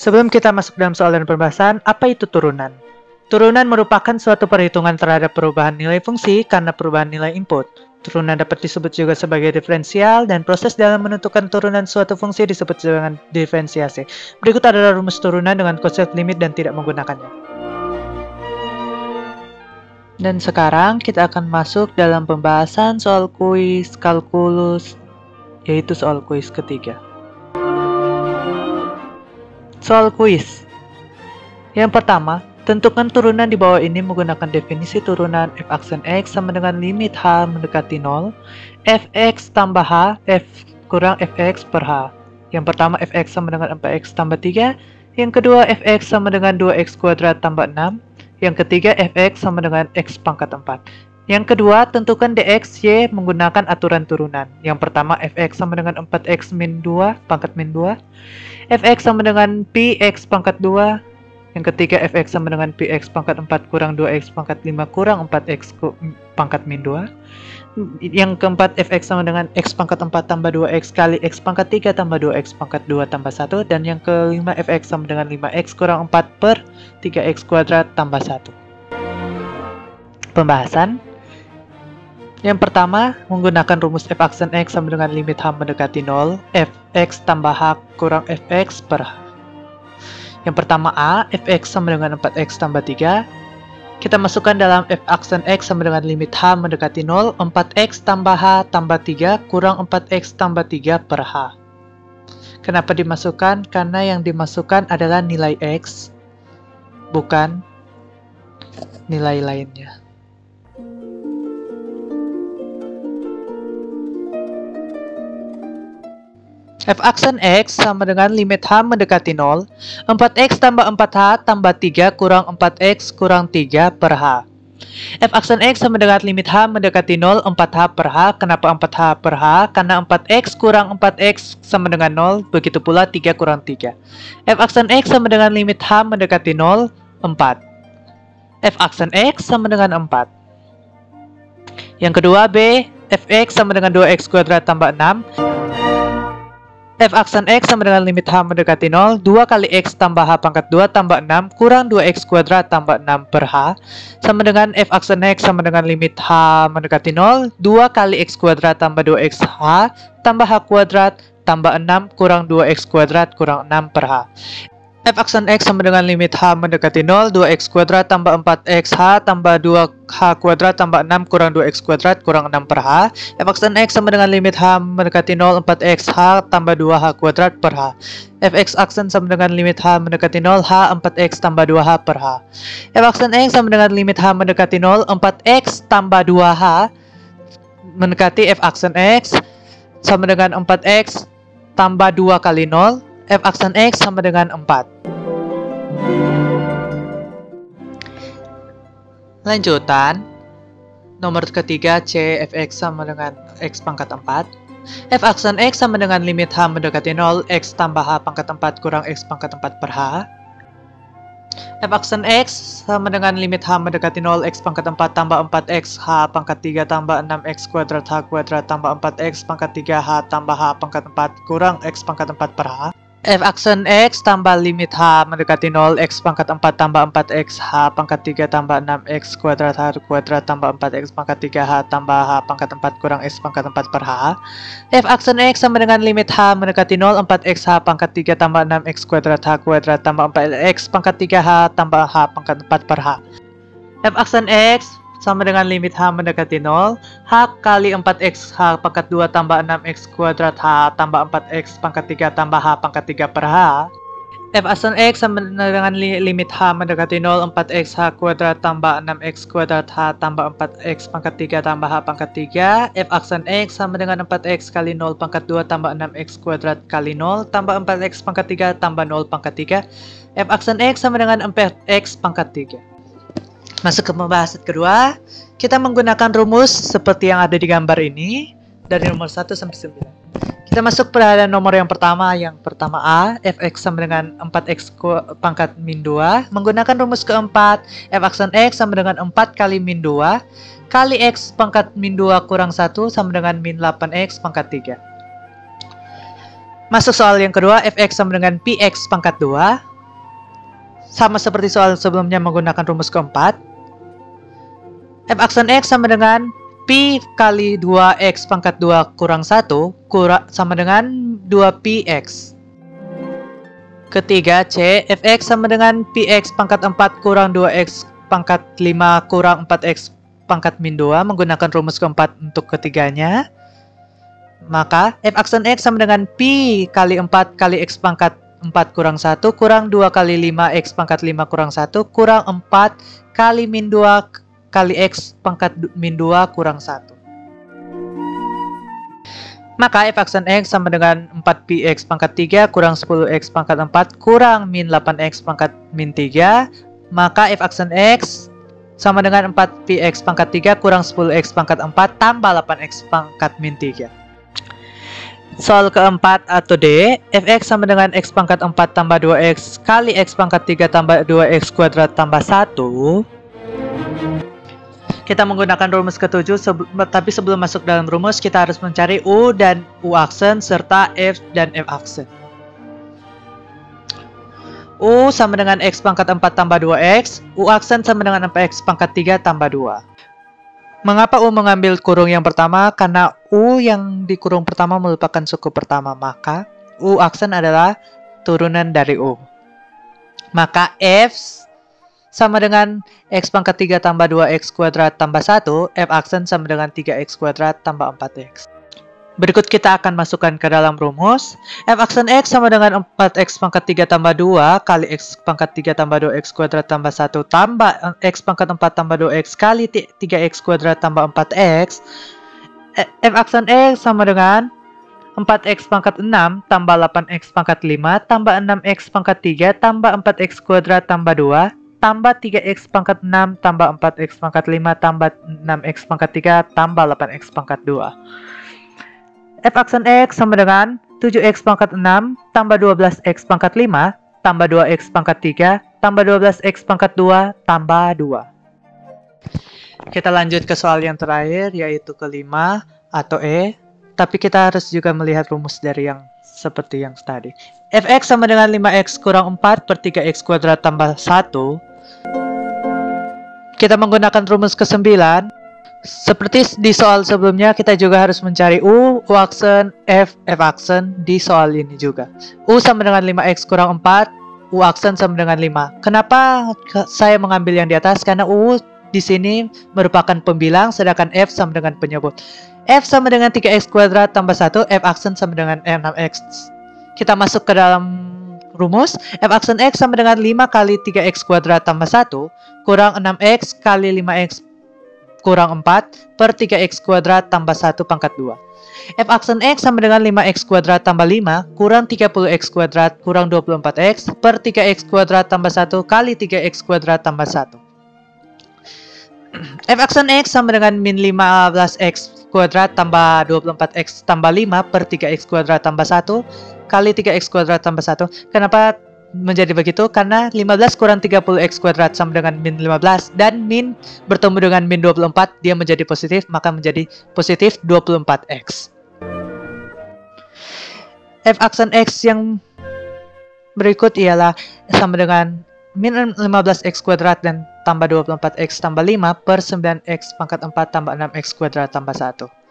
Sebelum kita masuk dalam soal dan pembahasan, apa itu turunan? Turunan merupakan suatu perhitungan terhadap perubahan nilai fungsi karena perubahan nilai input. Turunan dapat disebut juga sebagai diferensial, dan proses dalam menentukan turunan suatu fungsi disebut dengan diferensiasi. Berikut adalah rumus turunan dengan konsep limit dan tidak menggunakannya. Dan sekarang kita akan masuk dalam pembahasan soal kuis kalkulus, yaitu soal kuis ketiga. Soal kuis. Yang pertama, tentukan turunan di bawah ini menggunakan definisi turunan f aksen x sama dengan limit h mendekati 0, fx tambah h, f kurang fx per h. Yang pertama, fx sama dengan 4x tambah 3. Yang kedua, fx sama dengan 2x kuadrat tambah 6. Yang ketiga, fx sama dengan x pangkat 4. Yang kedua, tentukan dx y menggunakan aturan turunan. Yang pertama, fx sama dengan 4x min 2 pangkat min 2. Fx sama dengan px pangkat 2. Yang ketiga, fx sama dengan px pangkat 4 kurang 2x pangkat 5 kurang 4x pangkat min 2. Yang keempat, fx sama dengan x pangkat 4 tambah 2x kali x pangkat 3 tambah 2x pangkat 2 tambah 1. Dan yang kelima, fx sama dengan 5x kurang 4 per 3x kuadrat tambah 1. Pembahasan. Yang pertama, menggunakan rumus f aksen x sama dengan limit h mendekati 0, fx tambah h kurang fx per h. Yang pertama a, fx sama dengan 4x tambah 3. Kita masukkan dalam f aksen x sama dengan limit h mendekati 0, 4x tambah h tambah 3 kurang 4x tambah 3 per h. Kenapa dimasukkan? Karena yang dimasukkan adalah nilai x, bukan nilai lainnya. F aksen x sama dengan limit h mendekati 0, 4x tambah 4h tambah 3 kurang 4x kurang 3 per h. F aksen x sama dengan limit h mendekati 0, 4h per h. Kenapa 4h per h? Karena 4x kurang 4x sama dengan 0, begitu pula 3 kurang 3. F aksen x sama dengan limit h mendekati 0, 4. F aksen x sama dengan 4. Yang kedua b, fx sama dengan 2x kuadrat tambah 6. F aksen x sama dengan limit h mendekati 0, 2 kali x tambah h pangkat 2 tambah 6 kurang 2x kuadrat tambah 6 per h, sama dengan f aksen x sama dengan limit h mendekati 0, 2 kali x kuadrat tambah 2x h tambah h kuadrat tambah 6 kurang 2x kuadrat kurang 6 per h. F aksen x sama dengan limit h mendekati 0, 2x kuadrat tambah 4xh tambah 2h kuadrat tambah 6 kurang 2x kuadrat kurang 6 per h. F aksen x sama dengan limit h mendekati 0, 4xh tambah 2h kuadrat per h. Fx aksen sama dengan limit h mendekati 0, h 4x tambah 2h per h. F aksen x sama dengan limit h mendekati 0, 4x tambah 2h mendekati f aksen x sama dengan 4x tambah 2 kali 0. F aksen x sama dengan 4. Lanjutan. Nomor ketiga, c fx sama dengan x pangkat 4. F aksen x sama dengan limit h mendekati 0, x tambah h pangkat 4 kurang x pangkat 4 per h. F aksen x sama dengan limit h mendekati 0, x pangkat 4 tambah 4x h pangkat 3 tambah 6x kuadrat h kuadrat tambah 4x pangkat 3h tambah h pangkat 4 kurang x pangkat 4 per h. F aksen x tambah limit h mendekati 0, x pangkat 4 tambah 4x h pangkat 3 tambah 6x kuadrat h kuadrat tambah 4x pangkat 3h tambah h pangkat 4 kurang x pangkat 4 per h. F aksen x sama dengan limit h mendekati 0, 4x h pangkat 3 tambah 6x kuadrat h kuadrat tambah 4x pangkat 3h tambah h pangkat 4 per h. F aksen x sama dengan limit h mendekati 0, h kali 4x h pangkat 2 tambah 6x kuadrat h tambah 4x pangkat 3 tambah h pangkat 3 per h. F aksen x sama dengan limit h mendekati 0, 4x h kuadrat tambah 6x kuadrat h tambah 4x pangkat 3 tambah h pangkat 3. F aksen x sama dengan 4x kali 0 pangkat 2 tambah 6x kuadrat kali 0 tambah 4x pangkat 3 tambah 0 pangkat 3. F aksen x sama dengan 4x pangkat 3. Masuk ke pembahasan kedua, kita menggunakan rumus seperti yang ada di gambar ini, dari nomor 1 sampai 9. Kita masuk pada nomor yang pertama A, fx sama dengan 4x pangkat min 2. Menggunakan rumus keempat, f aksen x sama dengan 4 kali min 2, kali x pangkat min 2 kurang 1 sama dengan min 8x pangkat 3. Masuk soal yang kedua, fx sama dengan px pangkat 2. sama seperti soal sebelumnya menggunakan rumus keempat. F aksen X sama dengan Pi kali 2X pangkat 2 kurang 1 sama dengan 2Px. Ketiga C, Fx sama dengan Px pangkat 4 kurang 2X pangkat 5 kurang 4X pangkat min 2 menggunakan rumus keempat untuk ketiganya. Maka F aksen X sama dengan Pi kali 4 kali X pangkat 4 kurang 1 kurang 2 kali 5 X pangkat 5 kurang 1 kurang 4 kali min 2 kali X pangkat min 2 kurang 1. Maka F aksen X sama dengan 4Px pangkat 3 kurang 10X pangkat 4 kurang min 8X pangkat min 3. Maka F aksen X sama dengan 4Px pangkat 3 kurang 10X pangkat 4 tambah 8X pangkat min 3. Soal keempat atau D, Fx sama dengan X pangkat 4 tambah 2X kali X pangkat 3 tambah 2X kuadrat tambah 1. Kita menggunakan rumus ketujuh, tapi sebelum masuk dalam rumus, kita harus mencari U dan U aksen serta F dan F aksen. U sama dengan X pangkat 4 tambah 2X, U aksen sama dengan 4X pangkat 3 tambah 2. Mengapa U mengambil kurung yang pertama? Karena U yang di kurung pertama merupakan suku pertama, maka U aksen adalah turunan dari U. Maka F sama dengan X pangkat 3 tambah 2X kuadrat tambah 1, F aksen sama dengan 3X kuadrat tambah 4X. Berikut kita akan masukkan ke dalam rumus. F aksen X sama dengan 4X pangkat 3 tambah 2 kali X pangkat 3 tambah 2X kuadrat tambah 1 tambah X pangkat 4 tambah 2X kali 3X kuadrat tambah 4X. F aksen X sama dengan 4X pangkat 6 tambah 8X pangkat 5 tambah 6X pangkat 3 tambah 4X kuadrat tambah 2 tambah 3X pangkat 6 tambah 4X pangkat 5 tambah 6X pangkat 3 tambah 8X pangkat 2. F aksen X sama dengan 7X pangkat 6 tambah 12X pangkat 5 tambah 2X pangkat 3 tambah 12X pangkat 2 tambah 2. Kita lanjut ke soal yang terakhir, yaitu kelima atau E. Tapi kita harus juga melihat rumus dari yang seperti yang tadi. Fx sama dengan 5X kurang 4 per 3X kuadrat tambah 1. Kita menggunakan rumus ke-9. Seperti di soal sebelumnya, kita juga harus mencari U aksen, F aksen di soal ini juga. U sama dengan 5X kurang 4, U aksen sama dengan 5. Kenapa saya mengambil yang di atas? Karena U di sini merupakan pembilang, sedangkan F sama dengan penyebut. F sama dengan 3X kuadrat tambah 1, F aksen sama dengan 6X. Kita masuk ke dalam rumus. F aksen X sama dengan 5 kali 3X kuadrat tambah 1 kurang 6X kali 5X kurang 4 per 3X kuadrat tambah 1 pangkat 2. F aksen X sama dengan 5X kuadrat tambah 5 kurang 30X kuadrat kurang 24X per 3X kuadrat tambah 1 kali 3X kuadrat tambah 1. F aksen X sama dengan min 15X kuadrat tambah 24X tambah 5 per 3X kuadrat tambah 1 kali 3X kuadrat tambah 1. Kenapa menjadi begitu? Karena 15 kurang 30X kuadrat sama dengan min 15, dan min bertemu dengan min 24, dia menjadi positif, maka menjadi positif 24X. F aksen X yang berikut ialah sama dengan min 15X kuadrat dan tambah 24X tambah 5 per 9X pangkat 4 tambah 6X kuadrat tambah 1.